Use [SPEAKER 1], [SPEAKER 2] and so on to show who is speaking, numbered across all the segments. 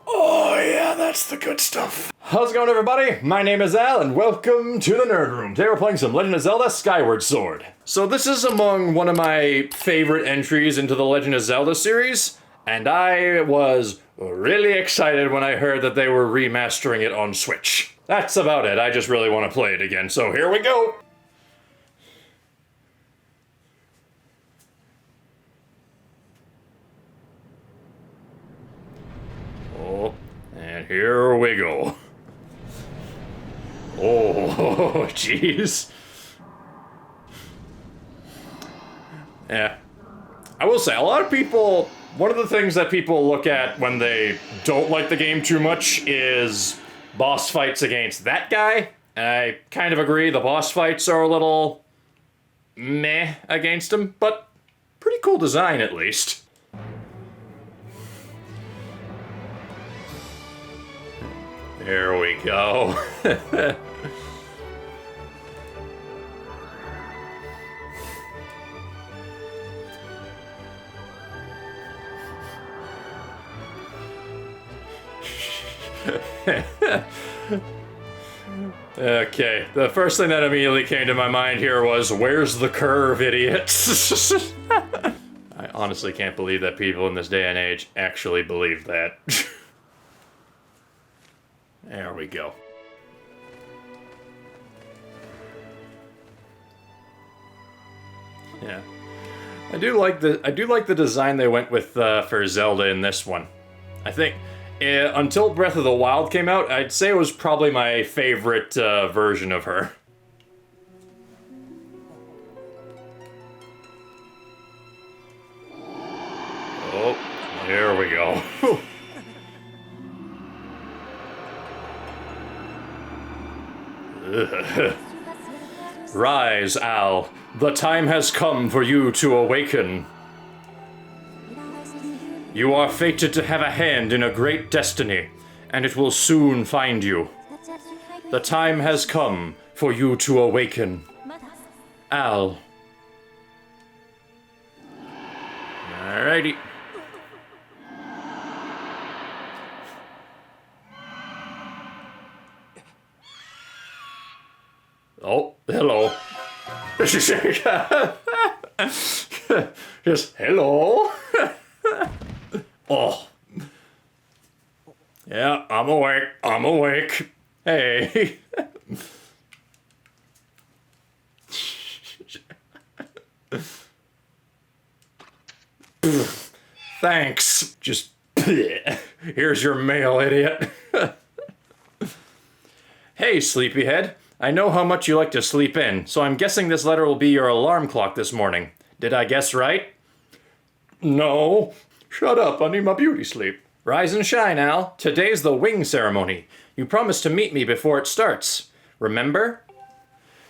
[SPEAKER 1] Oh yeah, that's the good stuff. How's it going, everybody? My name is Al, and welcome to the Nerd Room. Today we're playing some Legend of Zelda Skyward Sword. So this is among one of my favorite entries into the Legend of Zelda series, and I was really excited when I heard that they were remastering it on Switch. That's about it. I just really want to play it again, so here we go. And here we go. Oh, jeez. Yeah. I will say, a lot of people, one of the things that people look at when they don't like the game too much is boss fights against that guy. And I kind of agree, the boss fights are a little meh against him, but pretty cool design at least. There we go. Okay, the first thing that immediately came to my mind here was, where's the curve, idiots? I honestly can't believe that people in this day and age actually believe that. There we go. Yeah, I do like the design they went with for Zelda in this one. I think until Breath of the Wild came out, I'd say it was probably my favorite version of her. Oh, there we go. Rise, Al. The time has come for you to awaken. You are fated to have a hand in a great destiny, and it will soon find you. The time has come for you to awaken. Al. Alrighty. Oh, hello. Just hello. Oh. Yeah, I'm awake. I'm awake. Hey. Thanks. Just here's your mail, idiot. Hey, sleepyhead. I know how much you like to sleep in, so I'm guessing this letter will be your alarm clock this morning. Did I guess right? No. Shut up, I need my beauty sleep. Rise and shine, Al. Today's the wing ceremony. You promised to meet me before it starts. Remember?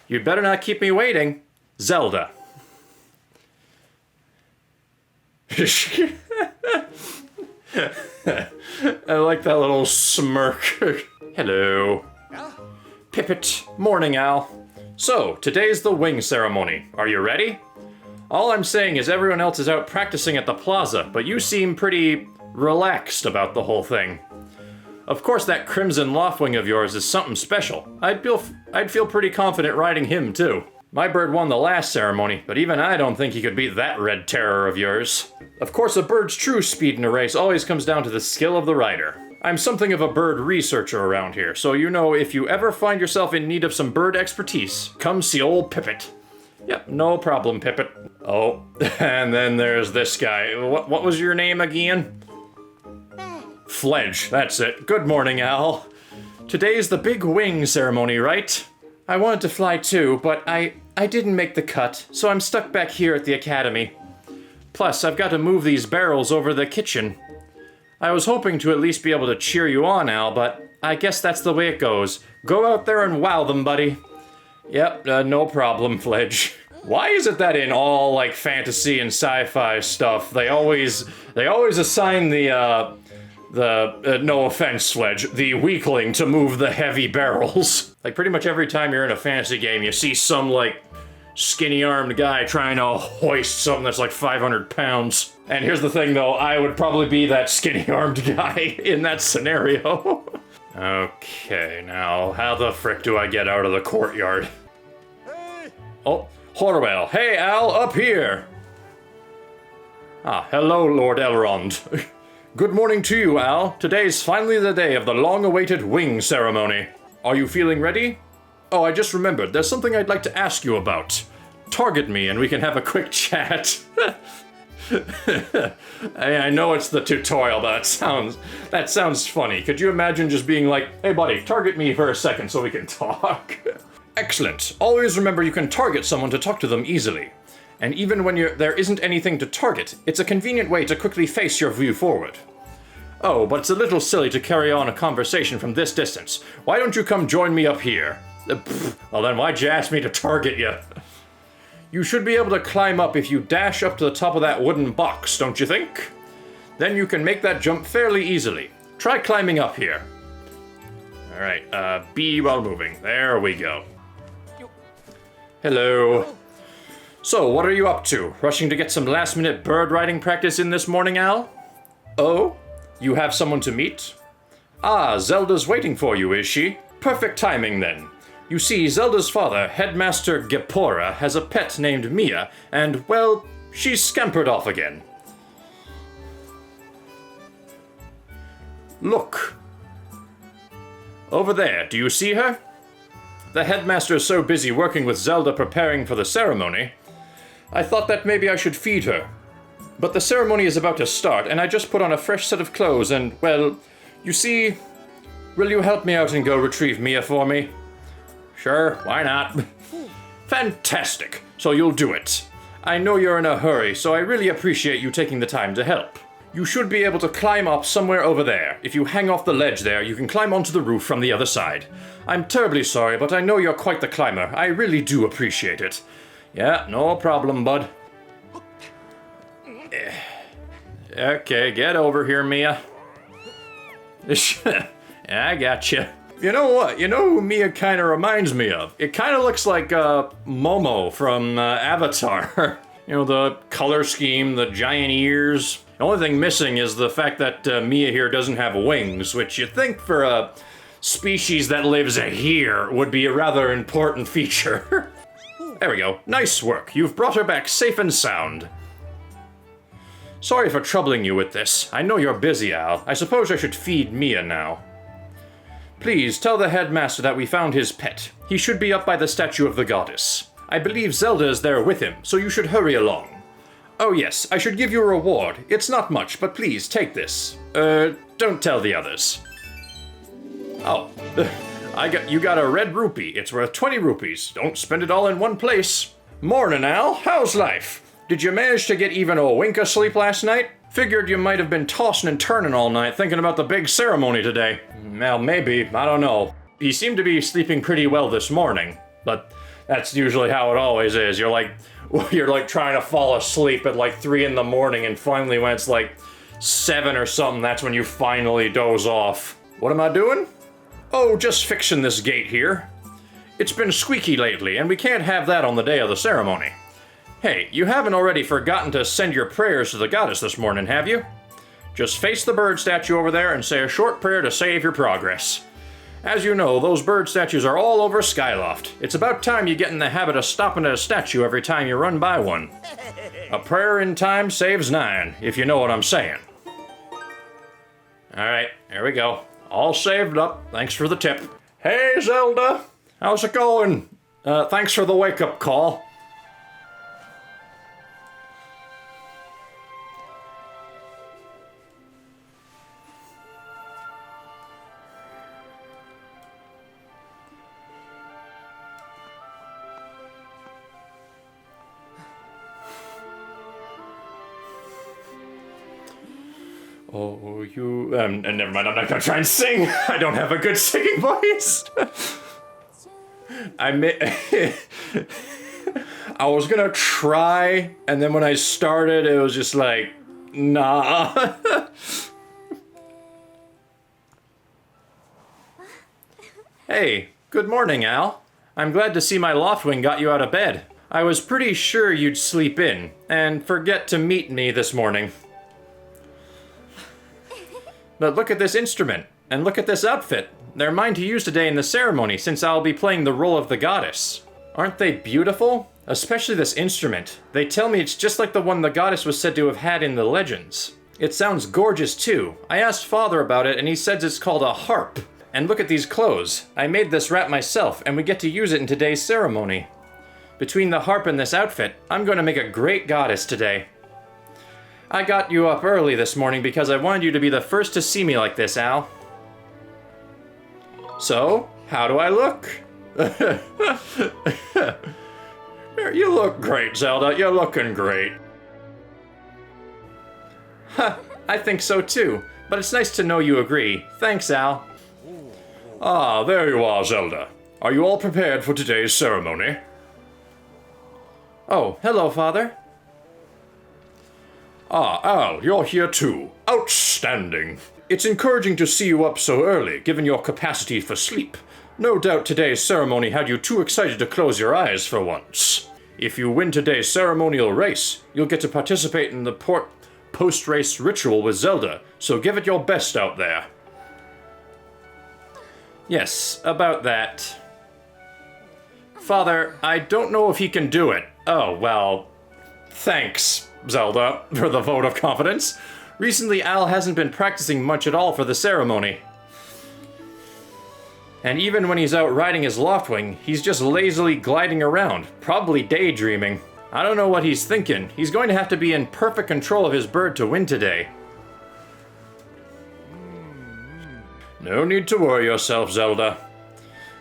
[SPEAKER 1] You'd better not keep me waiting. Zelda. I like that little smirk. Hello. Pippet. Morning, Al. So, today's the wing ceremony. Are you ready? All I'm saying is everyone else is out practicing at the plaza, but you seem pretty relaxed about the whole thing. Of course, that crimson loftwing of yours is something special. I'd feel pretty confident riding him, too. My bird won the last ceremony, but even I don't think he could beat that red terror of yours. Of course, a bird's true speed in a race always comes down to the skill of the rider. I'm something of a bird researcher around here, so you know if you ever find yourself in need of some bird expertise, come see old Pippet. Yep, no problem, Pippet. Oh, and then there's this guy. What was your name again? Fledge, that's it. Good morning, Al. Today's the big wing ceremony, right? I wanted to fly too, but I didn't make the cut, so I'm stuck back here at the academy. Plus, I've got to move these barrels over the kitchen. I was hoping to at least be able to cheer you on, Al, but I guess that's the way it goes. Go out there and wow them, buddy. Yep, no problem, Fledge. Why is it that in all, like, fantasy and sci-fi stuff, they always assign the no offense, Fledge, the weakling to move the heavy barrels? Like, pretty much every time you're in a fantasy game, you see some, like, skinny-armed guy trying to hoist something that's like 500 pounds. And here's the thing, though. I would probably be that skinny-armed guy in that scenario. Okay, now, how the frick do I get out of the courtyard? Hey. Oh, Horwell. Hey, Al, up here. Ah, hello, Lord Elrond. Good morning to you, Al. Today's finally the day of the long-awaited wing ceremony. Are you feeling ready? Oh, I just remembered. There's something I'd like to ask you about. Target me and we can have a quick chat. I know it's the tutorial, but that sounds funny. Could you imagine just being like, hey buddy, target me for a second so we can talk? Excellent. Always remember you can target someone to talk to them easily. And even when there isn't anything to target, it's a convenient way to quickly face your view forward. Oh, but it's a little silly to carry on a conversation from this distance. Why don't you come join me up here? Well then, why'd you ask me to target you? You should be able to climb up if you dash up to the top of that wooden box, don't you think? Then you can make that jump fairly easily. Try climbing up here. Alright, B while moving. There we go. Hello. So, what are you up to? Rushing to get some last-minute bird riding practice in this morning, Al? Oh? You have someone to meet? Ah, Zelda's waiting for you, is she? Perfect timing, then. You see, Zelda's father, Headmaster Gepora, has a pet named Mia, and, well, she's scampered off again. Look. Over there, do you see her? The headmaster is so busy working with Zelda preparing for the ceremony. I thought that maybe I should feed her. But the ceremony is about to start, and I just put on a fresh set of clothes and, well, you see, will you help me out and go retrieve Mia for me? Sure, why not? Fantastic, so you'll do it. I know you're in a hurry, so I really appreciate you taking the time to help. You should be able to climb up somewhere over there. If you hang off the ledge there, you can climb onto the roof from the other side. I'm terribly sorry, but I know you're quite the climber. I really do appreciate it. Yeah, no problem, bud. Okay, get over here, Mia. I gotcha. You know what? You know who Mia kind of reminds me of? It kind of looks like Momo from Avatar. You know, the color scheme, the giant ears. The only thing missing is the fact that Mia here doesn't have wings, which you'd think for a species that lives here would be a rather important feature. There we go. Nice work. You've brought her back safe and sound. Sorry for troubling you with this. I know you're busy, Al. I suppose I should feed Mia now. Please, tell the headmaster that we found his pet. He should be up by the statue of the goddess. I believe Zelda is there with him, so you should hurry along. Oh yes, I should give you a reward. It's not much, but please, take this. Don't tell the others. Oh, you got a red rupee. It's worth 20 rupees. Don't spend it all in one place. Morning, Al. How's life? Did you manage to get even a wink of sleep last night? Figured you might have been tossing and turning all night thinking about the big ceremony today. Well, maybe. I don't know. He seemed to be sleeping pretty well this morning, but that's usually how it always is. You're like trying to fall asleep at like 3 in the morning, and finally when it's like 7 or something, that's when you finally doze off. What am I doing? Oh, just fixing this gate here. It's been squeaky lately, and we can't have that on the day of the ceremony. Hey, you haven't already forgotten to send your prayers to the goddess this morning, have you? Just face the bird statue over there and say a short prayer to save your progress. As you know, those bird statues are all over Skyloft. It's about time you get in the habit of stopping at a statue every time you run by one. A prayer in time saves 9, if you know what I'm saying. Alright, here we go. All saved up. Thanks for the tip. Hey, Zelda! How's it going? Thanks for the wake-up call. Oh, you... never mind, I'm not gonna try and sing. I don't have a good singing voice. I was gonna try, and then when I started, it was just like, nah. Hey, good morning, Al. I'm glad to see my Loftwing got you out of bed. I was pretty sure you'd sleep in and forget to meet me this morning. But look at this instrument, and look at this outfit. They're mine to use today in the ceremony, since I'll be playing the role of the goddess. Aren't they beautiful? Especially this instrument. They tell me it's just like the one the goddess was said to have had in the legends. It sounds gorgeous too. I asked Father about it and he says it's called a harp. And look at these clothes. I made this wrap myself and we get to use it in today's ceremony. Between the harp and this outfit, I'm going to make a great goddess today. I got you up early this morning because I wanted you to be the first to see me like this, Al. So, how do I look? You look great, Zelda. You're looking great. Huh, I think so too, but it's nice to know you agree. Thanks, Al.
[SPEAKER 2] Ah, there you are, Zelda. Are you all prepared for today's ceremony?
[SPEAKER 1] Oh, hello, Father.
[SPEAKER 2] Ah, Al, you're here too. Outstanding. It's encouraging to see you up so early, given your capacity for sleep. No doubt today's ceremony had you too excited to close your eyes for once. If you win today's ceremonial race, you'll get to participate in the post-race ritual with Zelda, so give it your best out there.
[SPEAKER 1] Yes, about that. Father, I don't know if he can do it. Oh, well, thanks, Zelda, for the vote of confidence. Recently, Al hasn't been practicing much at all for the ceremony. And even when he's out riding his Loftwing, he's just lazily gliding around, probably daydreaming. I don't know what he's thinking. He's going to have to be in perfect control of his bird to win today.
[SPEAKER 2] No need to worry yourself, Zelda.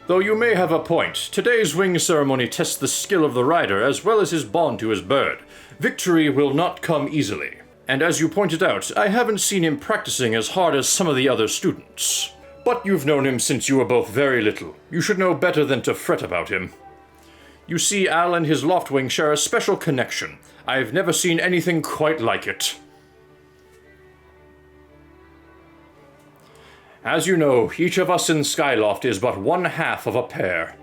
[SPEAKER 2] Though you may have a point, today's wing ceremony tests the skill of the rider as well as his bond to his bird. Victory will not come easily. And as you pointed out, I haven't seen him practicing as hard as some of the other students. But you've known him since you were both very little. You should know better than to fret about him. You see, Al and his Loftwing share a special connection. I've never seen anything quite like it. As you know, each of us in Skyloft is but one half of a pair.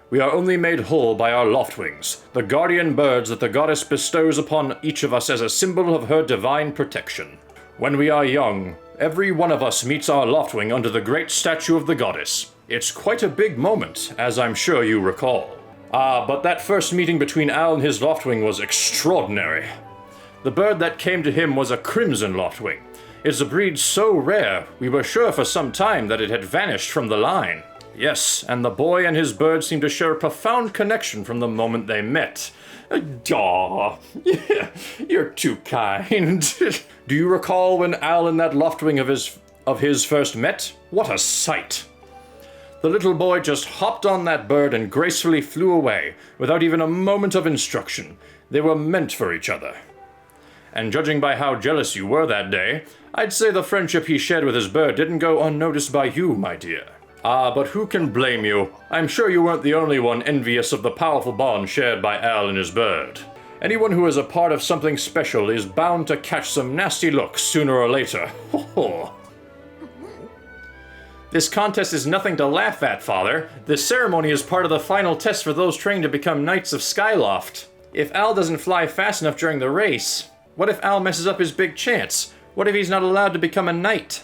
[SPEAKER 2] We are only made whole by our Loftwings, the guardian birds that the goddess bestows upon each of us as a symbol of her divine protection. When we are young, every one of us meets our Loftwing under the great statue of the goddess. It's quite a big moment, as I'm sure you recall. But that first meeting between Al and his Loftwing was extraordinary. The bird that came to him was a crimson Loftwing. It's a breed so rare, we were sure for some time that it had vanished from the line. Yes, and the boy and his bird seemed to share a profound connection from the moment they met. Aw, you're too kind. Do you recall when Al and that Loftwing of his first met? What a sight! The little boy just hopped on that bird and gracefully flew away, without even a moment of instruction. They were meant for each other. And judging by how jealous you were that day, I'd say the friendship he shared with his bird didn't go unnoticed by you, my dear. But who can blame you? I'm sure you weren't the only one envious of the powerful bond shared by Al and his bird. Anyone who is a part of something special is bound to catch some nasty looks sooner or later. This contest is nothing to laugh at, Father. This ceremony is part of the final test for those trained to become Knights of Skyloft. If Al doesn't fly fast enough during the race, what if Al messes up his big chance? What if he's not allowed to become a knight?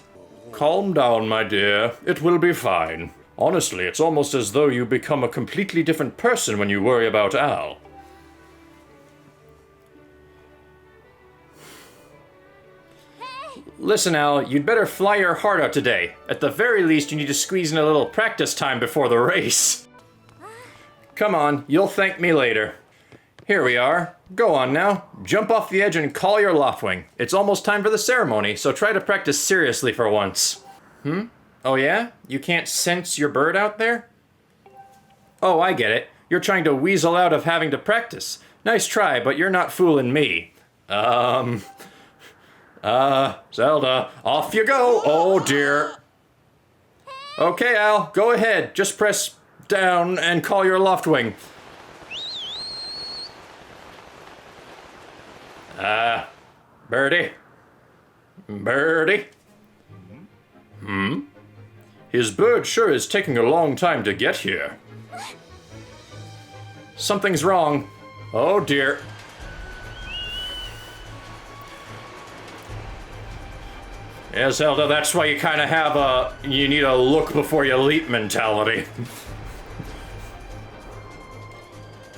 [SPEAKER 2] Calm down, my dear. It will be fine. Honestly, it's almost as though you become a completely different person when you worry about Al.
[SPEAKER 1] Listen, Al, you'd better fly your heart out today. At the very least, you need to squeeze in a little practice time before the race. Come on, you'll thank me later. Here we are. Go on now. Jump off the edge and call your Loftwing. It's almost time for the ceremony, so try to practice seriously for once. Oh yeah? You can't sense your bird out there? Oh, I get it. You're trying to weasel out of having to practice. Nice try, but you're not fooling me. Zelda, off you go! Oh dear. Okay, Al, go ahead. Just press down and call your Loftwing. Birdie? Birdie?
[SPEAKER 2] His bird sure is taking a long time to get here.
[SPEAKER 1] Something's wrong. Oh dear. Yeah, Zelda, that's why you kind of have you need a look before you leap mentality.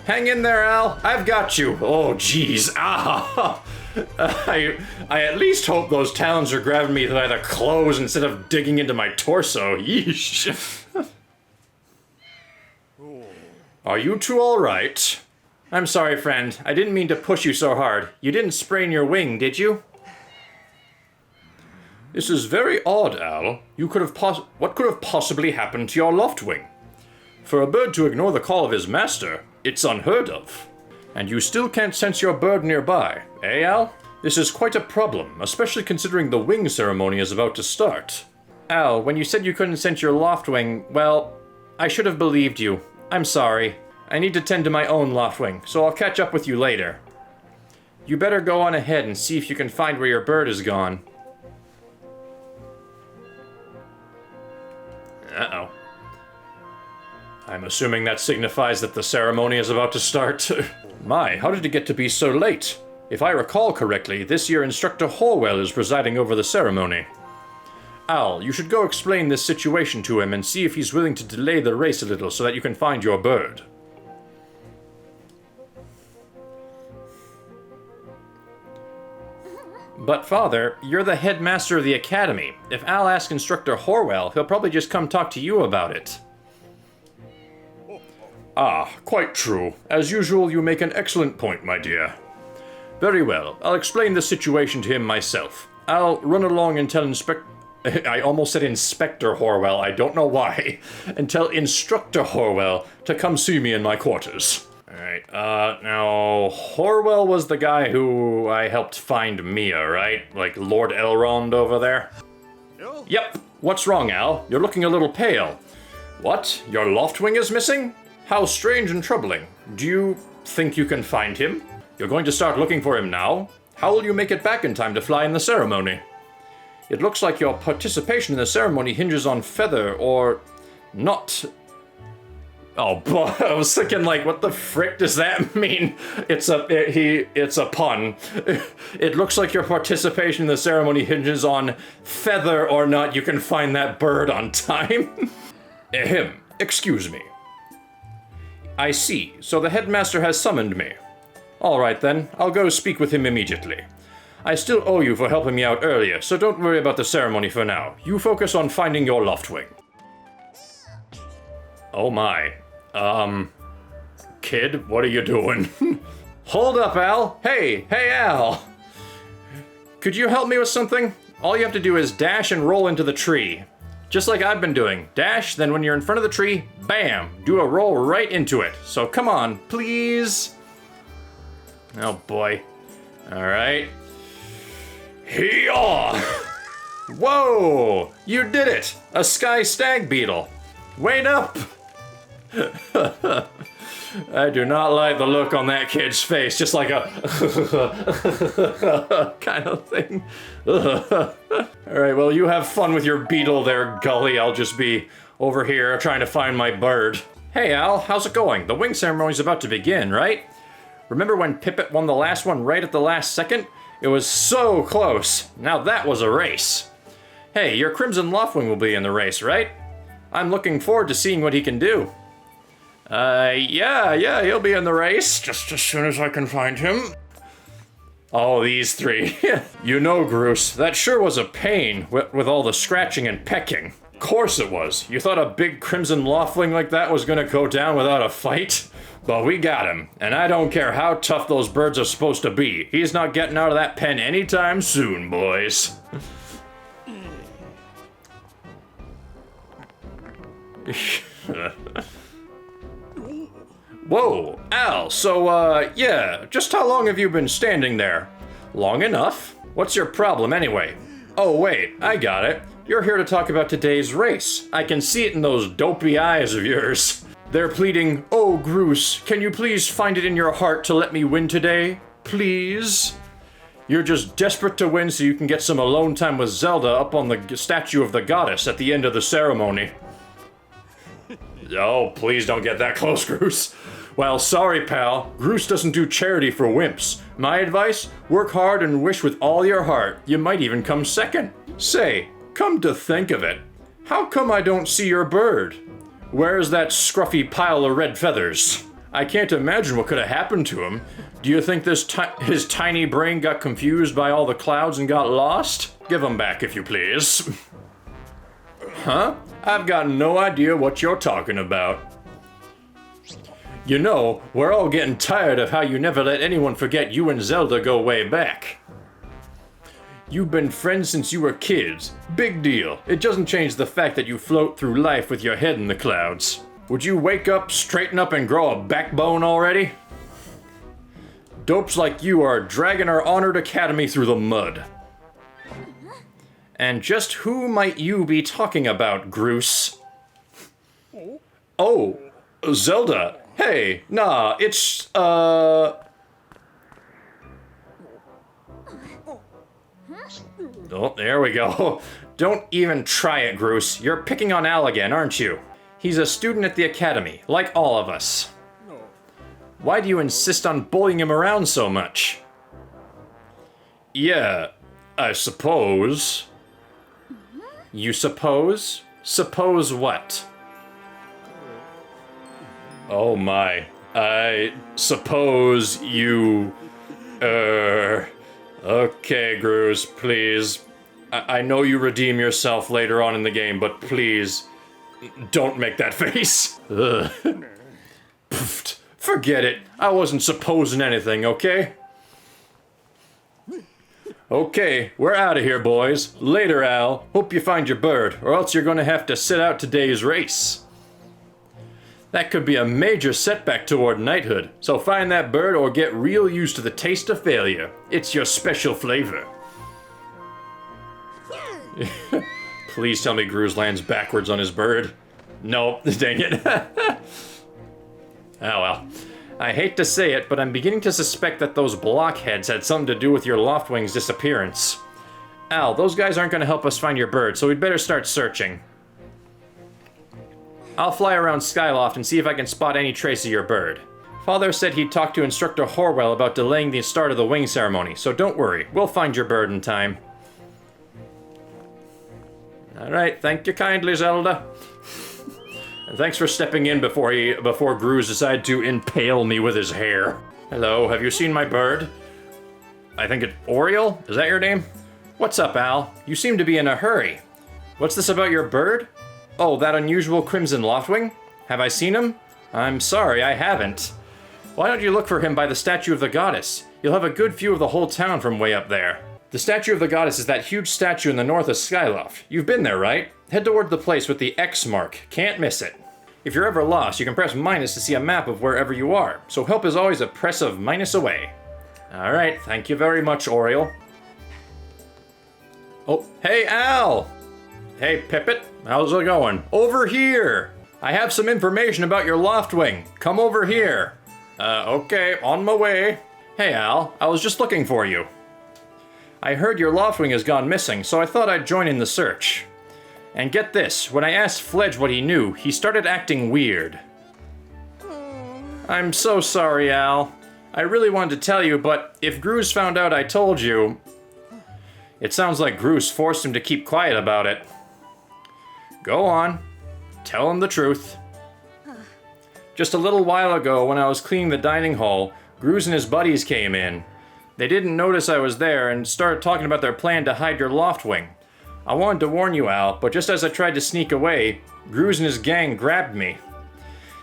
[SPEAKER 1] Hang in there, Al. I've got you. Oh, jeez. Ah. I at least hope those talons are grabbing me by the clothes instead of digging into my torso. Yeesh. Are you two all right? I'm sorry, friend. I didn't mean to push you so hard. You didn't sprain your wing, did you? This is very odd, Al. What could have possibly happened to your loft wing? For a bird to ignore the call of his master, it's unheard of. And you still can't sense your bird nearby, eh, Al? This is quite a problem, especially considering the wing ceremony is about to start. Al, when you said you couldn't sense your loft wing, well, I should have believed you. I'm sorry. I need to tend to my own loft wing, so I'll catch up with you later. You better go on ahead and see if you can find where your bird is gone. Uh-oh. I'm assuming that signifies that the ceremony is about to start. My, how did it get to be so late? If I recall correctly, this year Instructor Horwell is presiding over the ceremony. Al, you should go explain this situation to him and see if he's willing to delay the race a little so that you can find your bird. But Father, you're the headmaster of the academy. If Al asks Instructor Horwell, he'll probably just come talk to you about it. Ah, quite true. As usual, you make an excellent point, my dear. Very well, I'll explain the situation to him myself. I'll run along and tell I almost said Inspector Horwell, I don't know why. And tell Instructor Horwell to come see me in my quarters. Alright, now, Horwell was the guy who I helped find Mia, right? Like Lord Elrond over there? No. Yep. What's wrong, Al? You're looking a little pale. What? Your loft wing is missing? How strange and troubling. Do you think you can find him? You're going to start looking for him now? How will you make it back in time to fly in the ceremony? It looks like your participation in the ceremony hinges on feather or not. Oh boy, I was thinking like, what the frick does that mean? It's a pun. It looks like your participation in the ceremony hinges on feather or not you can find that bird on time. Ahem, excuse me. I see, so the headmaster has summoned me. All right then, I'll go speak with him immediately. I still owe you for helping me out earlier, so don't worry about the ceremony for now. You focus on finding your loft wing. Oh my. Kid, what are you doing? Hold up, Al. Hey, Al. Could you help me with something? All you have to do is dash and roll into the tree. Just like I've been doing. Dash, then when you're in front of the tree, bam, do a roll right into it. So come on, please. Oh boy. All right. Hee-yaw! Whoa! You did it! A sky stag beetle. Wait up! I do not like the look on that kid's face, just like a kind of thing. Alright, well, you have fun with your beetle there, Gully. I'll just be over here trying to find my bird. Hey, Al, how's it going? The wing ceremony's about to begin, right? Remember when Pippet won the last one right at the last second? It was so close. Now that was a race. Hey, your Crimson Loftwing will be in the race, right? I'm looking forward to seeing what he can do. Yeah, he'll be in the race, just as soon as I can find him. Oh, these three. You know, Groose, that sure was a pain with all the scratching and pecking. Of course it was. You thought a big Crimson Loftwing like that was gonna go down without a fight? But we got him, and I don't care how tough those birds are supposed to be. He's not getting out of that pen anytime soon, boys. Whoa, Al, so, yeah, just how long have you been standing there? Long enough. What's your problem anyway? Oh, wait, I got it. You're here to talk about today's race. I can see it in those dopey eyes of yours. They're pleading, "Oh, Groose, can you please find it in your heart to let me win today? Please?" You're just desperate to win so you can get some alone time with Zelda up on the statue of the goddess at the end of the ceremony. Oh, please don't get that close, Groose.
[SPEAKER 2] Well, sorry, pal. Groose doesn't do charity for wimps. My advice? Work hard and wish with all your heart. You might even come second. Say, come to think of it, how come I don't see your bird? Where's that scruffy pile of red feathers? I can't imagine what could have happened to him. Do you think his tiny brain got confused by all the clouds and got lost? Give him back, if you please. Huh? I've got no idea what you're talking about. You know, we're all getting tired of how you never let anyone forget you and Zelda go way back. You've been friends since you were kids. Big deal. It doesn't change the fact that you float through life with your head in the clouds. Would you wake up, straighten up, and grow a backbone already? Dopes like you are dragging our honored academy through the mud. And just who might you be talking about, Groose? Oh, Zelda. Hey, nah, it's, Oh, there we go. Don't even try it, Groose. You're picking on Al again, aren't you? He's a student at the academy, like all of us. Why do you insist on bullying him around so much? Yeah, I suppose. You suppose? Suppose what? Oh my. I suppose you... Okay, Groose, please. I know you redeem yourself later on in the game, but please, don't make that face. Ugh. Pfft, forget it. I wasn't supposing anything, okay? Okay, we're out of here, boys. Later, Al. Hope you find your bird, or else you're gonna have to sit out today's race. That could be a major setback toward knighthood, so find that bird or get real used to the taste of failure. It's your special flavor. Please tell me Groose lands backwards on his bird. No, dang it. Oh well. I hate to say it, but I'm beginning to suspect that those blockheads had something to do with your Loftwing's disappearance. Al, those guys aren't gonna help us find your bird, so we'd better start searching. I'll fly around Skyloft and see if I can spot any trace of your bird. Father said he'd talk to Instructor Horwell about delaying the start of the wing ceremony, so don't worry, we'll find your bird in time. Alright, thank you kindly, Zelda. And thanks for stepping in before Groose decided to impale me with his hair. Hello, have you seen my bird? I think it's Oriole? Is that your name? What's up, Al? You seem to be in a hurry. What's this about your bird? Oh, that unusual crimson Loftwing? Have I seen him? I'm sorry, I haven't. Why don't you look for him by the statue of the goddess? You'll have a good view of the whole town from way up there. The statue of the goddess is that huge statue in the north of Skyloft. You've been there, right? Head toward the place with the X mark. Can't miss it. If you're ever lost, you can press minus to see a map of wherever you are. So help is always a press of minus away. Alright, thank you very much, Oriole. Oh, hey, Al! Hey, Pippet, how's it going? Over here! I have some information about your Loftwing. Come over here. Okay, on my way. Hey, Al, I was just looking for you. I heard your Loftwing has gone missing, so I thought I'd join in the search. And get this, when I asked Fledge what he knew, he started acting weird. I'm so sorry, Al. I really wanted to tell you, but if Groose found out I told you... It sounds like Groose forced him to keep quiet about it. Go on. Tell him the truth. Just a little while ago, when I was cleaning the dining hall, Groose and his buddies came in. They didn't notice I was there and started talking about their plan to hide your Loftwing. I wanted to warn you, Al, but just as I tried to sneak away, Groose and his gang grabbed me.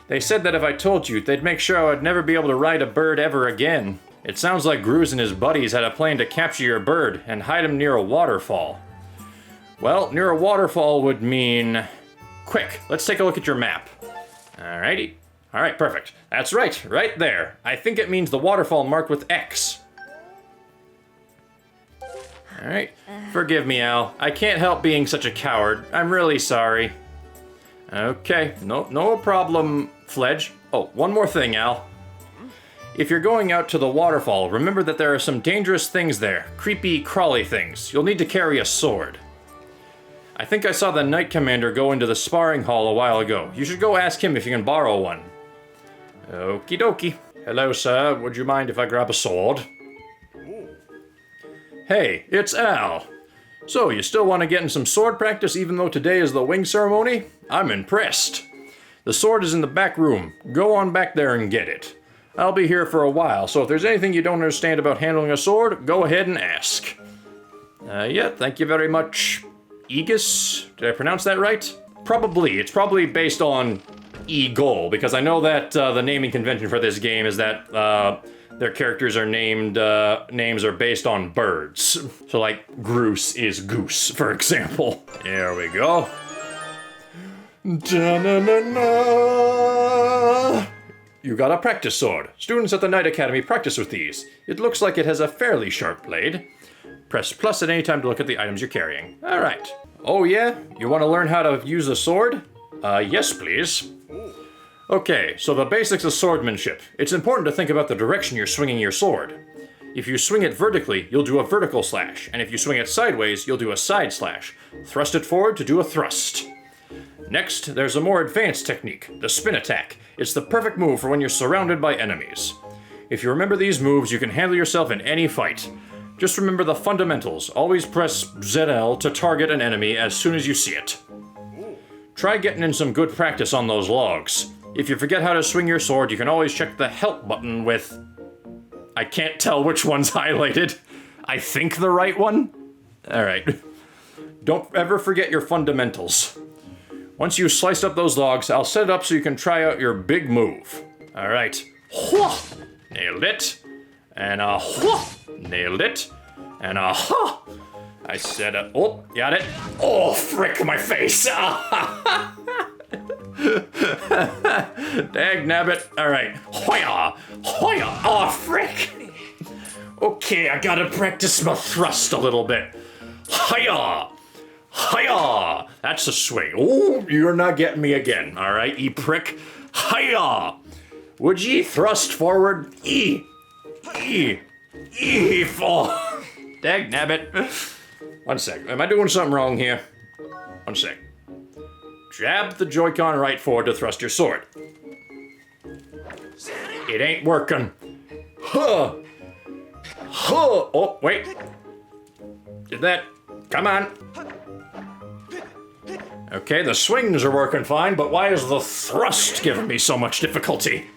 [SPEAKER 2] They said that if I told you, they'd make sure I would never be able to ride a bird ever again. It sounds like Groose and his buddies had a plan to capture your bird and hide him near a waterfall. Well, near a waterfall would mean... Quick, let's take a look at your map. Alrighty. Alright, perfect. That's right, right there. I think it means the waterfall marked with X. Alright. Forgive me, Al. I can't help being such a coward. I'm really sorry. Okay, no problem, Fledge. Oh, one more thing, Al. If you're going out to the waterfall, remember that there are some dangerous things there. Creepy, crawly things. You'll need to carry a sword. I think I saw the Knight Commander go into the sparring hall a while ago. You should go ask him if you can borrow one.
[SPEAKER 1] Okie dokie. Hello, sir. Would you mind if I grab a sword? Hey, it's Al. So, you still want to get in some sword practice even though today is the wing ceremony? I'm impressed. The sword is in the back room. Go on back there and get it. I'll be here for a while, so if there's anything you don't understand about handling a sword, go ahead and ask. Yeah, thank you very much. Aegis? Did I pronounce that right? Probably. It's probably based on Eagle, because I know that the naming convention for this game is that their characters are named, names are based on birds. So like, Groose is goose, for example. There we go. Da-na-na-na. You got a practice sword. Students at the Knight Academy practice with these. It looks like it has a fairly sharp blade. Press plus at any time to look at the items you're carrying. All right. Oh yeah? You want to learn how to use a sword? Yes, please. Okay, so the basics of swordmanship. It's important to think about the direction you're swinging your sword. If you swing it vertically, you'll do a vertical slash, and if you swing it sideways, you'll do a side slash. Thrust it forward to do a thrust. Next, there's a more advanced technique, the spin attack. It's the perfect move for when you're surrounded by enemies. If you remember these moves, you can handle yourself in any fight. Just remember the fundamentals. Always press ZL to target an enemy as soon as you see it. Try getting in some good practice on those logs. If you forget how to swing your sword, you can always check the help button with... I can't tell which one's highlighted. I think the right one? Alright. Don't ever forget your fundamentals. Once you've sliced up those logs, I'll set it up so you can try out your big move. Alright. Nailed it. And nailed it. And I said oh, got it. Oh, frick, my face. Dag nabbit. Alright. Hoya! Hoya! Oh, frick! Okay, I gotta practice my thrust a little bit. Hiya! Hiya! That's a swing. Oh, you're not getting me again. Alright, ye prick. Hiya! Would ye thrust forward? Fall. Dag nabbit. One sec. Am I doing something wrong here? One sec. Jab the Joy-Con right forward to thrust your sword. It ain't working. Huh. Huh. Oh, wait. Did that... Come on. Okay, the swings are working fine, but why is the thrust giving me so much difficulty?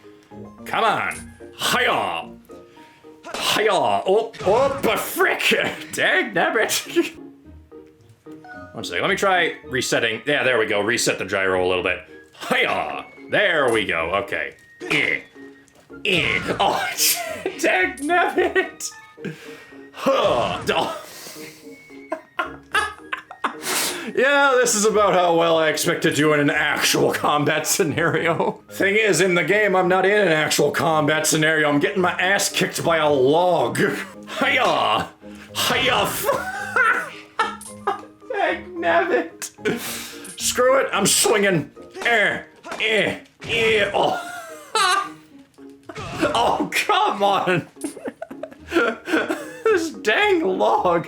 [SPEAKER 1] Come on. Hiya. Hiya. Oh, but frick. Dag nabbit. One second, let me try resetting. Yeah, there we go. Reset the gyro a little bit. Hiya! There we go. Okay. Oh, dag nabbit! Huh. Oh. Yeah, this is about how well I expect to do in an actual combat scenario. Thing is, in the game, I'm not in an actual combat scenario. I'm getting my ass kicked by a log. Hiya! Hiya! Dag nabbit. Screw it, I'm swinging. Oh. Oh, come on. This dang log.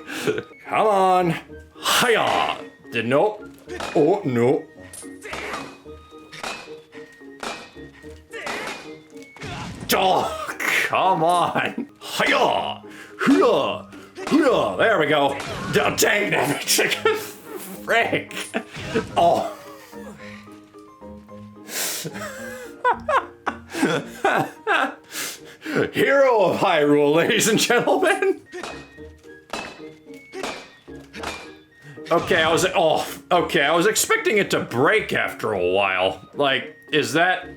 [SPEAKER 1] Come on. Hiya. Nope. Oh, no. Oh, come on. Hiya. Hoo-ya. Hoo-ya. There we go. Oh, dang it. Frick. Oh. Hero of Hyrule, ladies and gentlemen. Okay, I was expecting it to break after a while. Like, is that...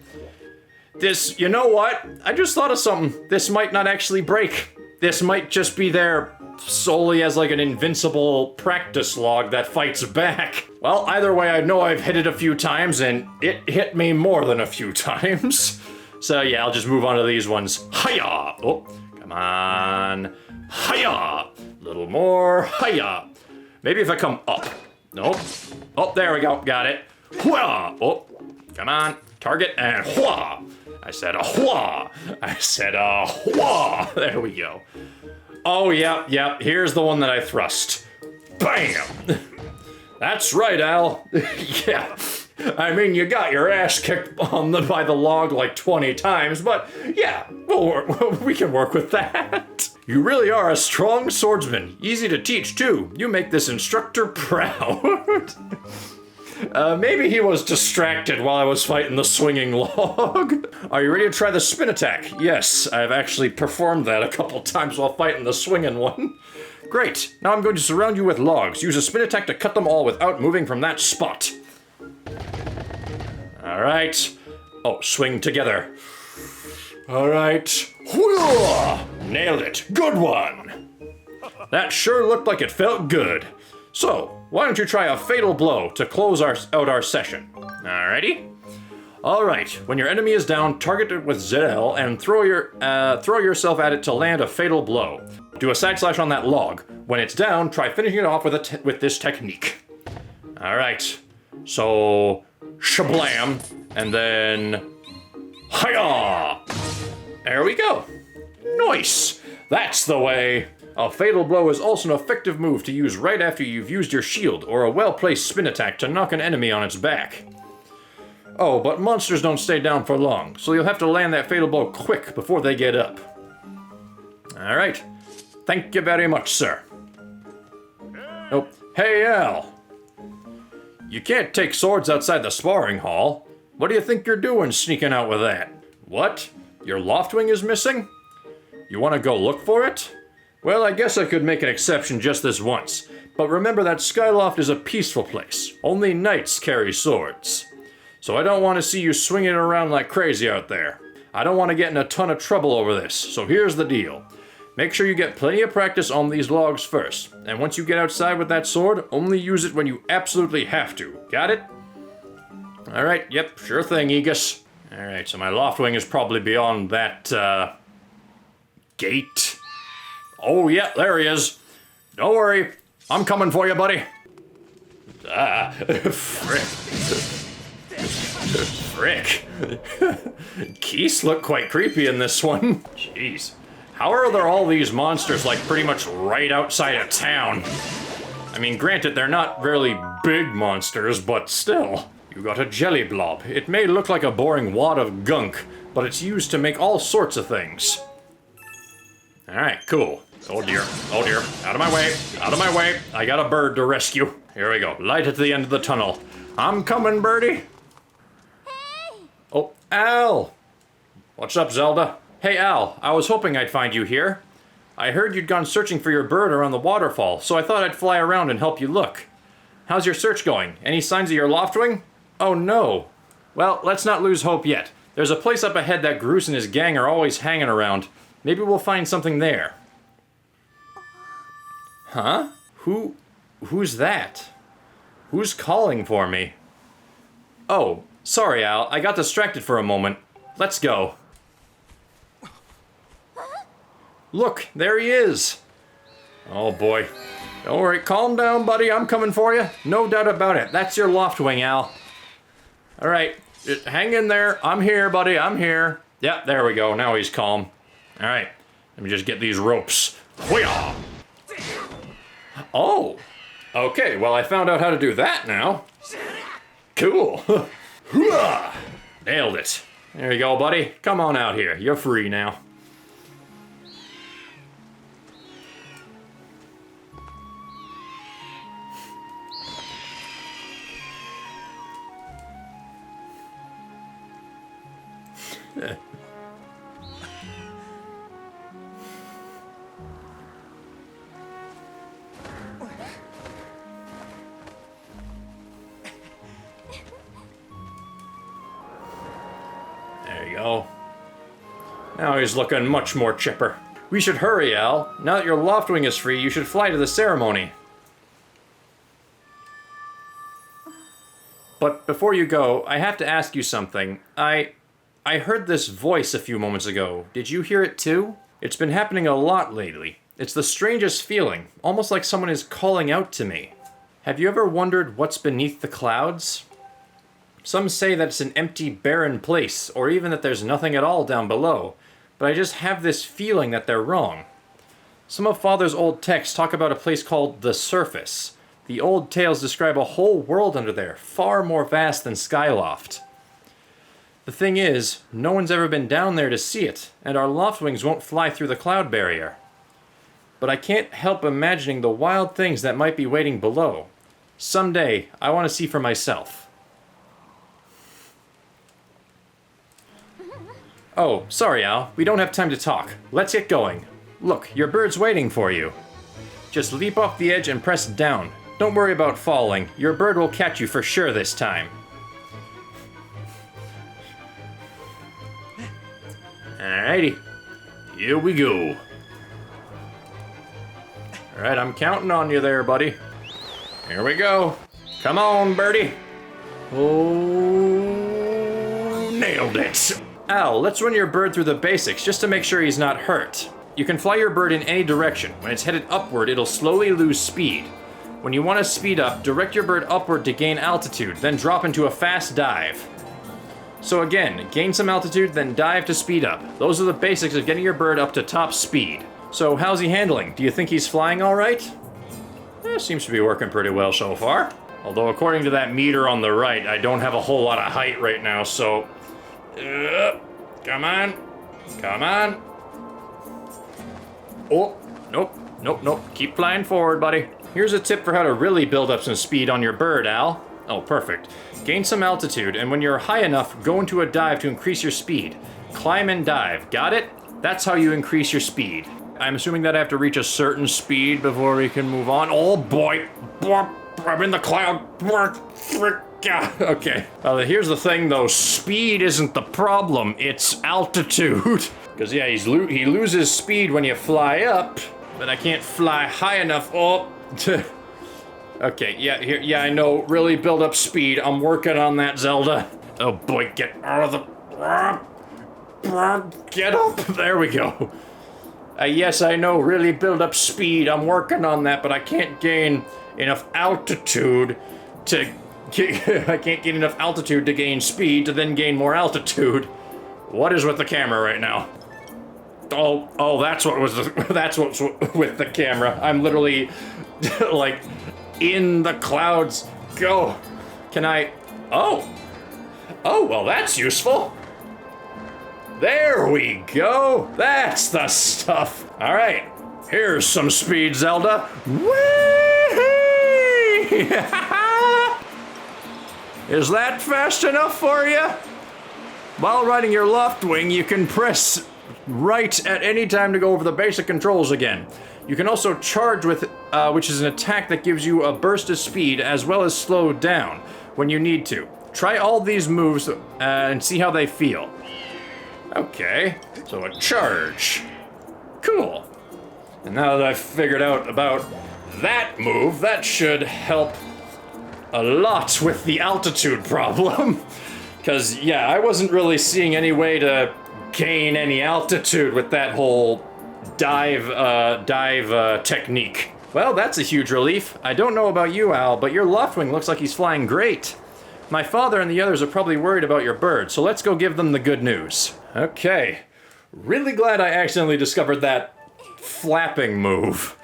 [SPEAKER 1] This, you know what? I just thought of something. This might not actually break. This might just be there solely as like an invincible practice log that fights back. Well, either way, I know I've hit it a few times, and it hit me more than a few times. So yeah, I'll just move on to these ones. Hiya! Oh, come on. Hiya! Little more. Hiya! Maybe if I come up. Nope. Oh, there we go. Got it. Hua! Oh, come on. Target and hua! I said a hua! I said a hua! There we go. Oh, yep. Here's the one that I thrust. Bam! That's right, Al. Yeah. I mean, you got your ass kicked by the log like 20 times, but yeah, we can work with that. You really are a strong swordsman. Easy to teach, too. You make this instructor proud. Maybe he was distracted while I was fighting the swinging log. Are you ready to try the spin attack? Yes, I've actually performed that a couple times while fighting the swinging one. Great. Now I'm going to surround you with logs. Use a spin attack to cut them all without moving from that spot. All right. Oh, swing together. All right. Whew! Nailed it. Good one. That sure looked like it felt good. So, why don't you try a fatal blow to close out our session? Alrighty? Alright, when your enemy is down, target it with ZL and throw yourself at it to land a fatal blow. Do a side slash on that log. When it's down, try finishing it off with this technique. Alright, so shablam, and then hiya! There we go. Nice! That's the way. A fatal blow is also an effective move to use right after you've used your shield or a well-placed spin attack to knock an enemy on its back. Oh, but monsters don't stay down for long, so you'll have to land that fatal blow quick before they get up. Alright. Thank you very much, sir. Oh, hey, Al. You can't take swords outside the sparring hall. What do you think you're doing sneaking out with that? What? Your Loftwing is missing? You want to go look for it? Well, I guess I could make an exception just this once, but remember that Skyloft is a peaceful place. Only knights carry swords. So I don't want to see you swinging around like crazy out there. I don't want to get in a ton of trouble over this, so here's the deal. Make sure you get plenty of practice on these logs first, and once you get outside with that sword, only use it when you absolutely have to. Got it? Alright, yep, sure thing, Aegis. Alright, so my Loftwing is probably beyond that, gate. Oh, yeah, there he is. Don't worry, I'm coming for you, buddy. Ah, frick. Frick. Geese look quite creepy in this one. Jeez. How are there all these monsters, like, pretty much right outside of town? I mean, granted, they're not really big monsters, but still. You got a jelly blob. It may look like a boring wad of gunk, but it's used to make all sorts of things. Alright, cool. Oh dear, out of my way, out of my way. I got a bird to rescue. Here we go, light at the end of the tunnel. I'm coming, birdie.
[SPEAKER 3] Hey!
[SPEAKER 1] Oh, Al! What's up, Zelda? Hey, Al, I was hoping I'd find you here. I heard you'd gone searching for your bird around the waterfall, so I thought I'd fly around and help you look. How's your search going? Any signs of your Loftwing? Oh no. Well, let's not lose hope yet. There's a place up ahead that Groose and his gang are always hanging around. Maybe we'll find something there. Huh? Who's that? Who's calling for me? Oh, sorry, Al. I got distracted for a moment. Let's go. Look, there he is. Oh boy. Don't worry, calm down, buddy. I'm coming for you. No doubt about it. That's your Loftwing, Al. Alright, hang in there. I'm here, buddy. I'm here. Yep, there we go. Now he's calm. Alright, let me just get these ropes. Hoo-yah! Oh, okay, well I found out how to do that now. Cool. Nailed it. There you go, buddy. Come on out here. You're free now. There you go. Now he's looking much more chipper. We should hurry, Al. Now that your Loftwing is free, you should fly to the ceremony. But before you go, I have to ask you something. I heard this voice a few moments ago. Did you hear it too? It's been happening a lot lately. It's the strangest feeling, almost like someone is calling out to me. Have you ever wondered what's beneath the clouds? Some say that it's an empty, barren place, or even that there's nothing at all down below, but I just have this feeling that they're wrong. Some of Father's old texts talk about a place called the Surface, The old tales describe a whole world under there, far more vast than Skyloft. The thing is, no one's ever been down there to see it, and our loftwings won't fly through the cloud barrier. But I can't help imagining the wild things that might be waiting below. Someday, I want to see for myself. Oh, sorry, Al. We don't have time to talk. Let's get going. Look, your bird's waiting for you. Just leap off the edge and press down. Don't worry about falling. Your bird will catch you for sure this time. Alrighty. Here we go. Alright, I'm counting on you there, buddy. Here we go. Come on, birdie. Oh, nailed it. Al, let's run your bird through the basics just to make sure he's not hurt. You can fly your bird in any direction. When it's headed upward, it'll slowly lose speed. When you want to speed up, direct your bird upward to gain altitude, then drop into a fast dive. So again, gain some altitude, then dive to speed up. Those are the basics of getting your bird up to top speed. So how's he handling? Do you think he's flying all right? Seems to be working pretty well so far. Although according to that meter on the right, I don't have a whole lot of height right now, so... come on. Come on. Oh, nope. Keep flying forward, buddy. Here's a tip for how to really build up some speed on your bird, Al. Oh, perfect. Gain some altitude, and when you're high enough, go into a dive to increase your speed. Climb and dive. Got it? That's how you increase your speed. I'm assuming that I have to reach a certain speed before we can move on. Oh boy! I'm in the cloud. Okay. Well, here's the thing though. Speed isn't the problem. It's altitude. Because yeah, he loses speed when you fly up, but I can't fly high enough. Oh. Okay. Yeah. I know. Really build up speed. I'm working on that, Zelda. Oh boy, get out of the. Get up. There we go. Yes, I know, really build up speed. I'm working on that, but I can't gain enough altitude to... I can't gain enough altitude to gain speed to then gain more altitude. What is with the camera right now? Oh, that's what's with the camera. I'm literally, like, in the clouds. Go. Can I... Oh, well, that's useful. There we go! That's the stuff! Alright, here's some speed, Zelda! Whee! Is that fast enough for you? While riding your Loftwing, you can press right at any time to go over the basic controls again. You can also charge with, which is an attack that gives you a burst of speed as well as slow down when you need to. Try all these moves and see how they feel. Okay, so a charge. Cool. And now that I've figured out about that move, that should help a lot with the altitude problem. Because, yeah, I wasn't really seeing any way to gain any altitude with that whole dive technique. Well, that's a huge relief. I don't know about you, Al, but your Loftwing looks like he's flying great. My father and the others are probably worried about your bird, so let's go give them the good news. Okay. Really glad I accidentally discovered that flapping move.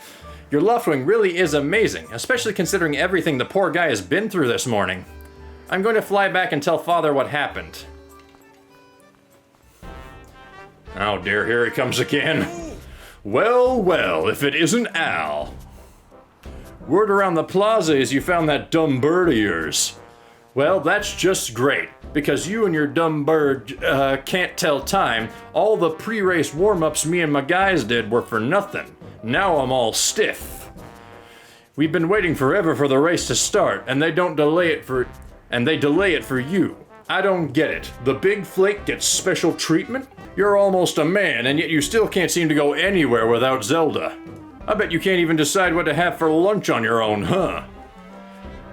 [SPEAKER 1] Your Loftwing really is amazing, especially considering everything the poor guy has been through this morning. I'm going to fly back and tell Father what happened. Oh dear, here he comes again. Well, if it isn't Al. Word around the plaza is you found that dumb bird of yours. Well, that's just great, because you and your dumb bird can't tell time. All the pre-race warm-ups me and my guys did were for nothing. Now I'm all stiff. We've been waiting forever for the race to start, and they delay it for you. I don't get it. The big flake gets special treatment? You're almost a man, and yet you still can't seem to go anywhere without Zelda. I bet you can't even decide what to have for lunch on your own, huh?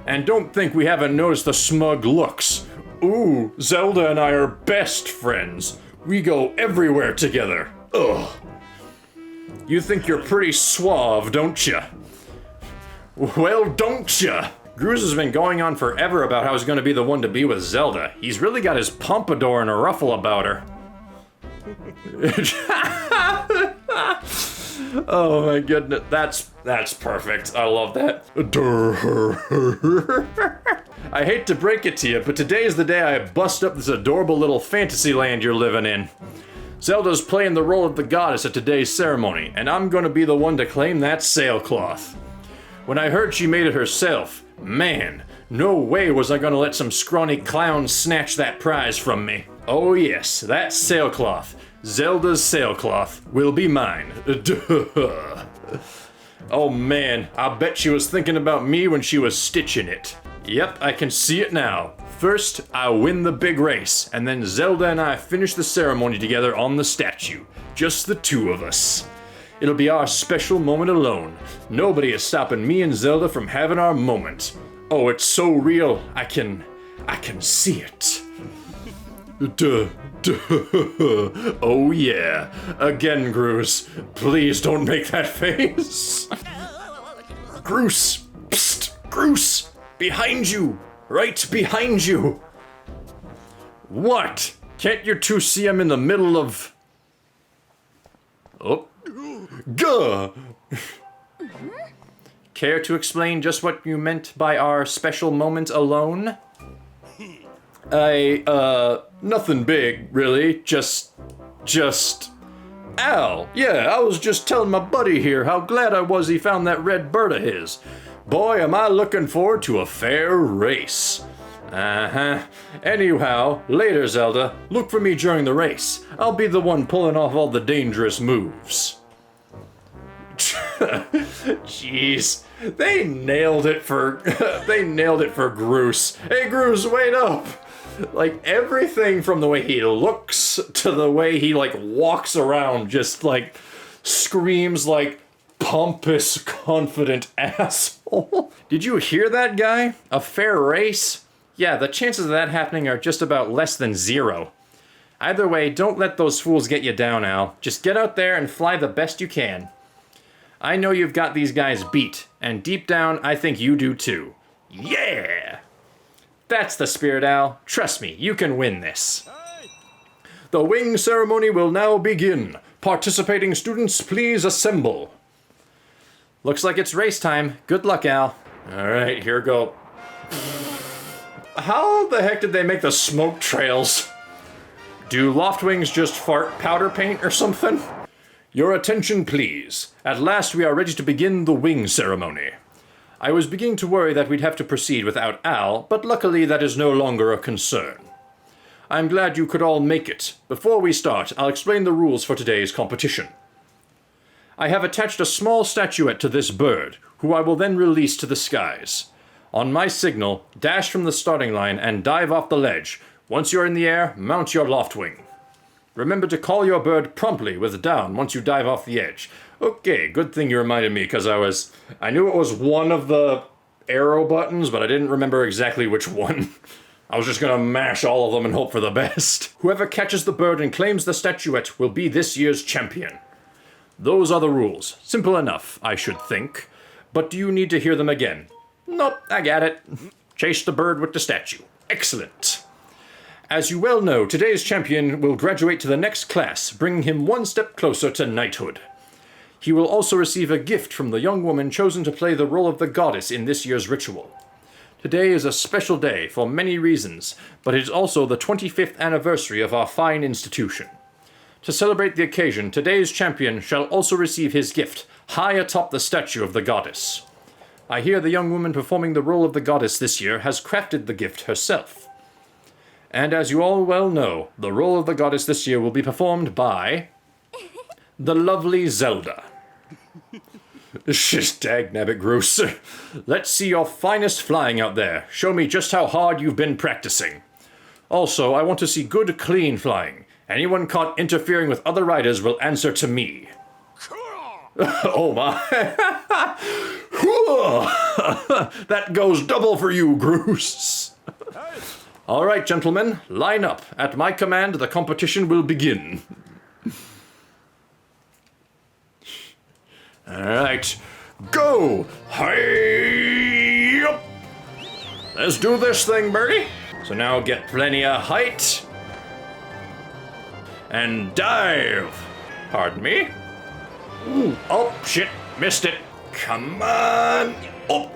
[SPEAKER 1] And don't think we haven't noticed the smug looks. Ooh, Zelda and I are best friends. We go everywhere together. Ugh. You think you're pretty suave, don't ya? Well, don't ya? Gruz has been going on forever about how he's gonna be the one to be with Zelda. He's really got his pompadour in a ruffle about her. Oh my goodness, That's perfect. I love that. I hate to break it to you, but today is the day I bust up this adorable little fantasy land you're living in. Zelda's playing the role of the goddess at today's ceremony, and I'm gonna be the one to claim that sailcloth. When I heard she made it herself, man, no way was I gonna let some scrawny clown snatch that prize from me. Oh yes, that sailcloth, Zelda's sailcloth, will be mine. Duh. Oh man, I bet she was thinking about me when she was stitching it. Yep, I can see it now. First, I win the big race, and then Zelda and I finish the ceremony together on the statue. Just the two of us. It'll be our special moment alone. Nobody is stopping me and Zelda from having our moment. Oh, it's so real, I can see it. Duh. Oh yeah. Again, Groose. Please don't make that face. Groose. Psst. Groose. Behind you. Right behind you. What? Can't you two see I'm in the middle of... Oh. Gah. Care to explain just what you meant by our special moment alone? Nothing big, really. Just... Al, yeah, I was just telling my buddy here how glad I was he found that red bird of his. Boy, am I looking forward to a fair race. Anyhow, later, Zelda, look for me during the race. I'll be the one pulling off all the dangerous moves. Jeez, they nailed it for Groose. Hey, Groose, wait up! Like, everything from the way he looks to the way he, like, walks around just, like, screams like pompous, confident asshole. Did you hear that, guy? A fair race? Yeah, the chances of that happening are just about less than 0. Either way, don't let those fools get you down, Al. Just get out there and fly the best you can. I know you've got these guys beat, and deep down, I think you do too. Yeah! That's the spirit, Al. Trust me, you can win this. The wing ceremony will now begin. Participating students, please assemble. Looks like it's race time. Good luck, Al. Alright, here we go. How the heck did they make the smoke trails? Do Loftwings just fart powder paint or something? Your attention, please. At last we are ready to begin the wing ceremony. I was beginning to worry that we'd have to proceed without Al, but luckily that is no longer a concern. I'm glad you could all make it. Before we start, I'll explain the rules for today's competition. I have attached a small statuette to this bird, who I will then release to the skies. On my signal, dash from the starting line and dive off the ledge. Once you're in the air, mount your Loftwing. Remember to call your bird promptly with down once you dive off the edge. Okay, good thing you reminded me, because I knew it was one of the arrow buttons, but I didn't remember exactly which one. I was just gonna mash all of them and hope for the best. Whoever catches the bird and claims the statuette will be this year's champion. Those are the rules. Simple enough, I should think. But do you need to hear them again? Nope, I got it. Chase the bird with the statue. Excellent. As you well know, today's champion will graduate to the next class, bringing him one step closer to knighthood. He will also receive a gift from the young woman chosen to play the role of the goddess in this year's ritual. Today is a special day for many reasons, but it is also the 25th anniversary of our fine institution. To celebrate the occasion, today's champion shall also receive his gift, high atop the statue of the goddess. I hear the young woman performing the role of the goddess this year has crafted the gift herself. And as you all well know, the role of the goddess this year will be performed by... the lovely Zelda. Shish, dagnabbit, Groose. Let's see your finest flying out there. Show me just how hard you've been practicing. Also, I want to see good, clean flying. Anyone caught interfering with other riders will answer to me. Oh my. That goes double for you, Groose. All right, gentlemen, line up. At my command, the competition will begin. All right, go! Hi-yup! Let's do this thing, birdie. So now get plenty of height. And dive. Pardon me. Ooh, oh, shit, missed it. Come on. Oh,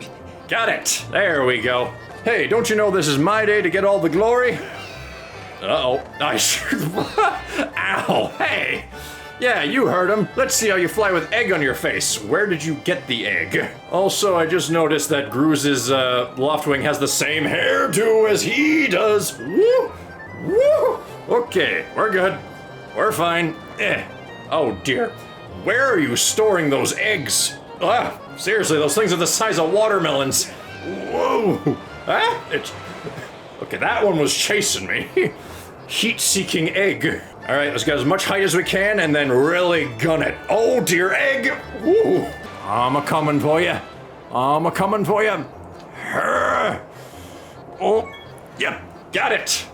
[SPEAKER 1] got it. There we go. Hey, don't you know this is my day to get all the glory? Uh-oh. Ow, hey. Yeah, you heard him. Let's see how you fly with egg on your face. Where did you get the egg? Also, I just noticed that Gruse's Loftwing has the same hairdo as he does. Woo! Woo! Okay, we're good. We're fine. Oh dear. Where are you storing those eggs? Ah, seriously, those things are the size of watermelons. Whoa! Ah, okay, that one was chasing me. Heat-seeking egg. All right, let's get as much height as we can and then really gun it. Oh dear, egg! Woo! I'm a-coming for you. I'm a-coming for you. Oh, yep, got it.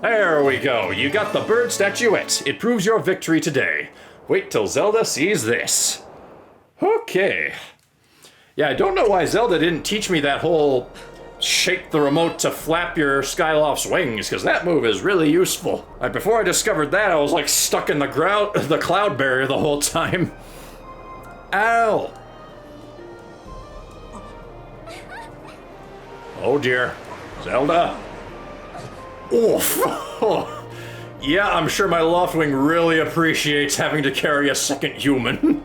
[SPEAKER 1] There we go. You got the bird statuette. It proves your victory today. Wait till Zelda sees this. Okay. Yeah, I don't know why Zelda didn't teach me that whole shake the remote to flap your Skyloft's wings, because that move is really useful. Before I discovered that, I was like stuck in the cloud barrier the whole time. Ow! Oh dear. Zelda. Oof. Yeah, I'm sure my Loftwing really appreciates having to carry a second human.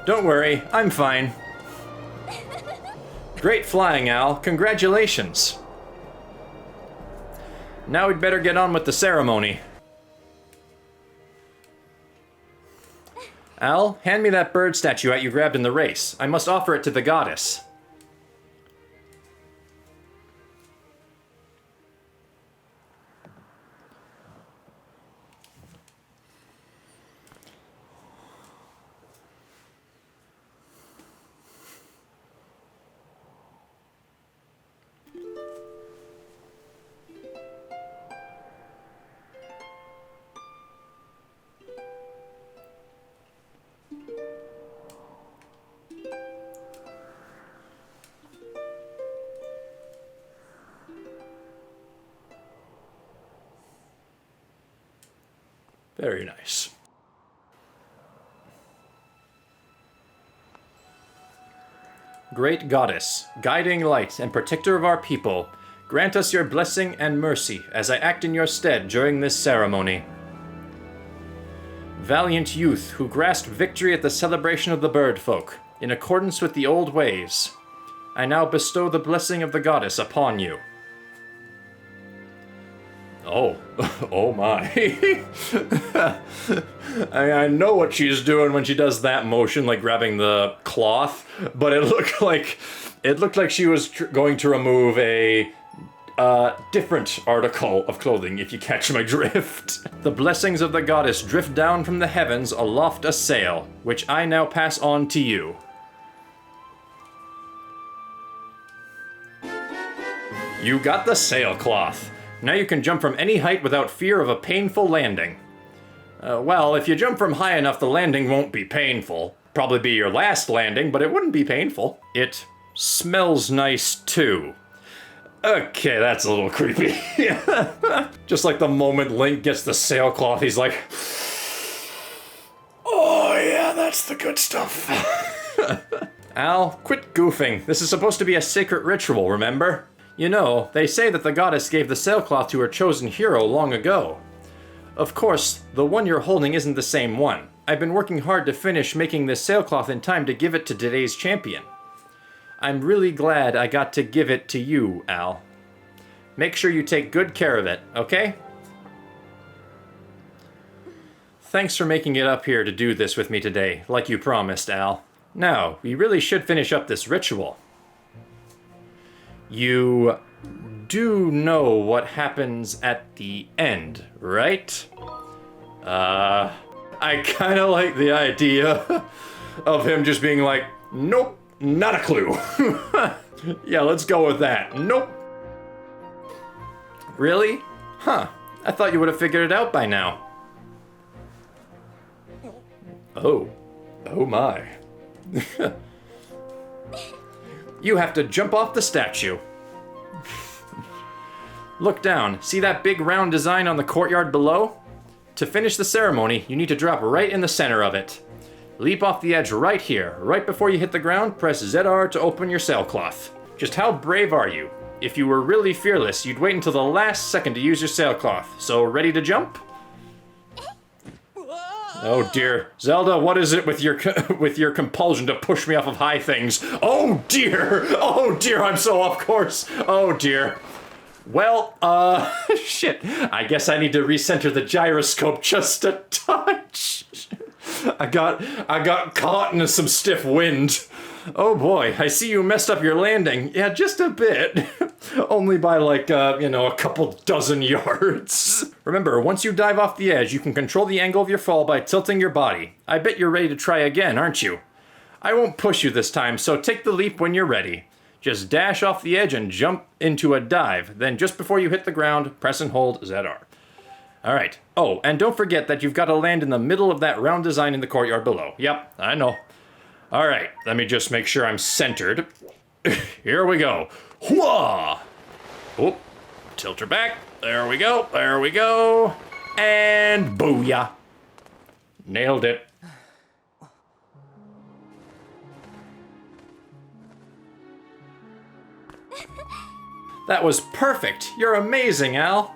[SPEAKER 1] Don't worry, I'm fine. Great flying, Al. Congratulations. Now we'd better get on with the ceremony. Al, hand me that bird statuette you grabbed in the race. I must offer it to the goddess. Very nice. Great Goddess, guiding light and protector of our people, grant us your blessing and mercy as I act in your stead during this ceremony. Valiant youth who grasped victory at the celebration of the bird folk, in accordance with the old ways, I now bestow the blessing of the goddess upon you. Oh, oh my. I know what she's doing when she does that motion, like grabbing the cloth, but it looked like she was going to remove a different article of clothing, if you catch my drift. The blessings of the goddess drift down from the heavens aloft a sail, which I now pass on to you. You got the sailcloth. Now you can jump from any height without fear of a painful landing. Well, if you jump from high enough, the landing won't be painful. Probably be your last landing, but it wouldn't be painful. It smells nice, too. Okay, that's a little creepy. Just like the moment Link gets the sailcloth, he's like, oh yeah, that's the good stuff. Al, quit goofing. This is supposed to be a sacred ritual, remember? You know, they say that the goddess gave the sailcloth to her chosen hero long ago. Of course, the one you're holding isn't the same one. I've been working hard to finish making this sailcloth in time to give it to today's champion. I'm really glad I got to give it to you, Al. Make sure you take good care of it, okay? Thanks for making it up here to do this with me today, like you promised, Al. Now, we really should finish up this ritual. You do know what happens at the end, right? I kinda like the idea of him just being like, nope, not a clue. Yeah, let's go with that. Nope. Really? Huh. I thought you would have figured it out by now. Oh. Oh my. You have to jump off the statue. Look down. See that big round design on the courtyard below? To finish the ceremony, you need to drop right in the center of it. Leap off the edge right here. Right before you hit the ground, press ZR to open your sailcloth. Just how brave are you? If you were really fearless, you'd wait until the last second to use your sailcloth. So, ready to jump? Oh dear. Zelda, what is it with your compulsion to push me off of high things? Oh dear! Oh dear, I'm so off course! Oh dear. Well, shit. I guess I need to recenter the gyroscope just a touch. I got caught in some stiff wind. Oh boy, I see you messed up your landing. Yeah, just a bit. Only by like, a couple dozen yards. Remember, once you dive off the edge, you can control the angle of your fall by tilting your body. I bet you're ready to try again, aren't you? I won't push you this time, so take the leap when you're ready. Just dash off the edge and jump into a dive. Then just before you hit the ground, press and hold ZR. Alright. Oh, and don't forget that you've got to land in the middle of that round design in the courtyard below. Yep, I know. Alright, let me just make sure I'm centered. Here we go. Hwah! Oh, tilt her back. There we go, there we go. And booyah. Nailed it. That was perfect. You're amazing, Al.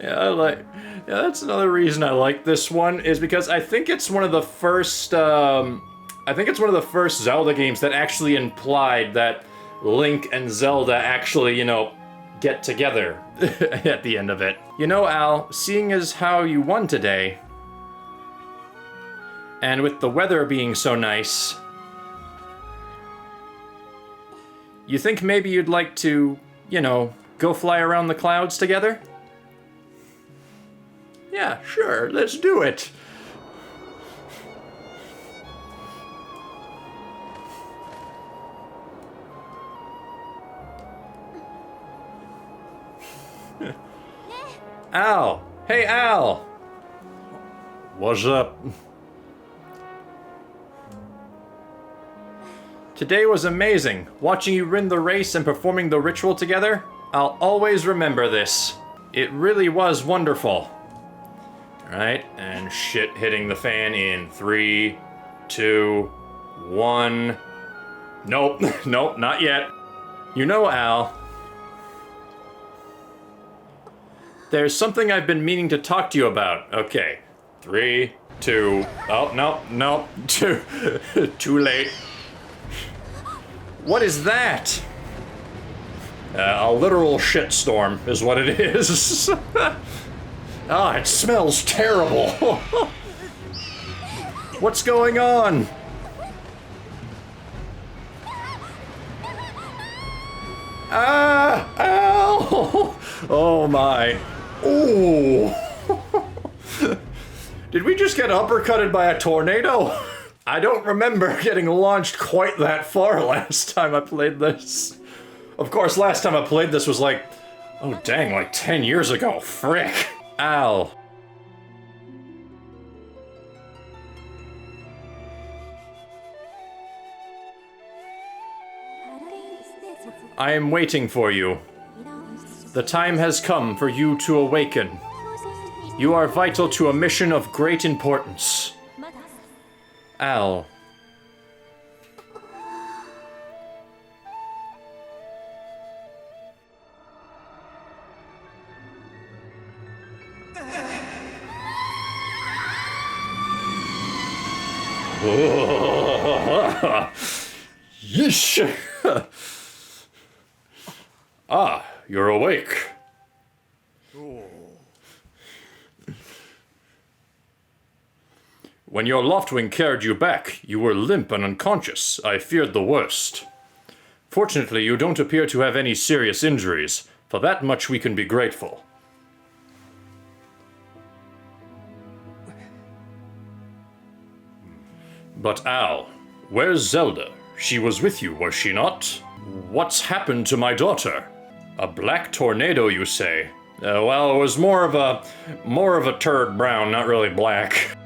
[SPEAKER 1] Yeah, that's another reason I like this one, is because I think it's one of the first, Zelda games that actually implied that Link and Zelda actually, get together at the end of it. You know, Al, seeing as how you won today, and with the weather being so nice, you think maybe you'd like to, go fly around the clouds together? Yeah, sure, let's do it. Al! Hey, Al!
[SPEAKER 2] What's up?
[SPEAKER 1] Today was amazing. Watching you win the race and performing the ritual together, I'll always remember this. It really was wonderful. Alright, and shit hitting the fan in 3, 2, 1. Nope, nope, not yet. You know, Al, there's something I've been meaning to talk to you about. Okay, 3, 2, oh, no, too late. What is that? A literal shitstorm is what it is. Ah, it smells terrible. What's going on? Ah, ow! Oh my. Ooh. Did we just get uppercutted by a tornado? I don't remember getting launched quite that far last time I played this. Of course, last time I played this was like, oh dang, like 10 years ago. Frick. Al. I am waiting for you. The time has come for you to awaken. You are vital to a mission of great importance. Al. Yeesh. Ah, you're awake. When your Loftwing carried you back, you were limp and unconscious. I feared the worst. Fortunately, you don't appear to have any serious injuries. For that much we can be grateful. But Al, where's Zelda? She was with you, was she not? What's happened to my daughter? A black tornado, you say? Well, it was more of a turd brown, not really black.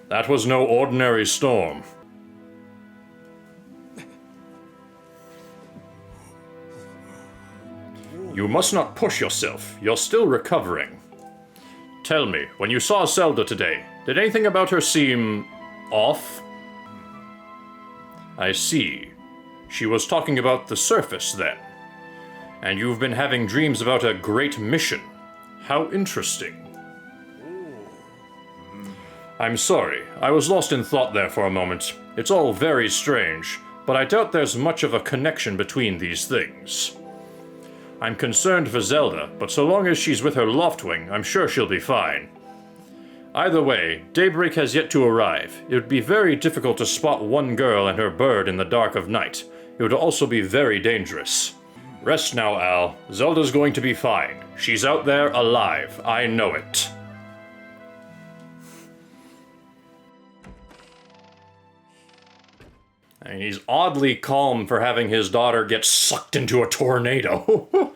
[SPEAKER 1] That was no ordinary storm.
[SPEAKER 2] You must not push yourself. You're still recovering. Tell me, when you saw Zelda today, did anything about her seem off? I see. She was talking about the surface then. And you've been having dreams about a great mission. How interesting. I'm sorry, I was lost in thought there for a moment. It's all very strange, but I doubt there's much of a connection between these things. I'm concerned for Zelda, but so long as she's with her Loftwing, I'm sure she'll be fine. Either way, daybreak has yet to arrive. It would be very difficult to spot one girl and her bird in the dark of night. It would also be very dangerous. Rest now, Al. Zelda's going to be fine. She's out there alive. I know it. And he's oddly calm for having his daughter get sucked into a tornado.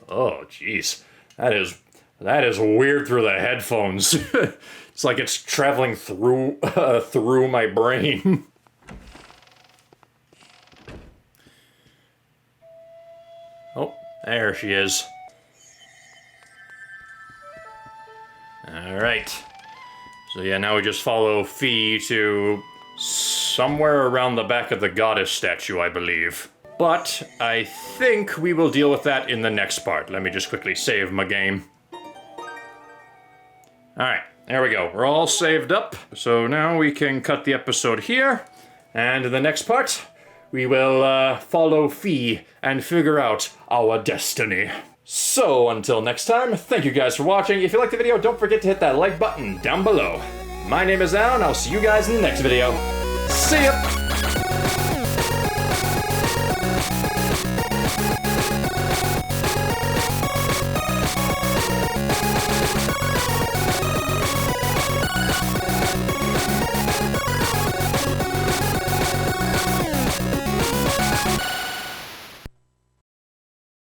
[SPEAKER 2] Oh, jeez. That is weird through the headphones. It's like it's traveling through through my brain. Oh, there she is. Alright. So yeah, now we just follow Fee to somewhere around the back of the goddess statue, I believe. But I think we will deal with that in the next part. Let me just quickly save my game. Alright, there we go. We're all saved up. So now we can cut the episode here. And in the next part, we will follow Fee and figure out our destiny. So, until next time, thank you guys for watching. If you liked the video, don't forget to hit that like button down below. My name is Al, and I'll see you guys in the next video. See ya!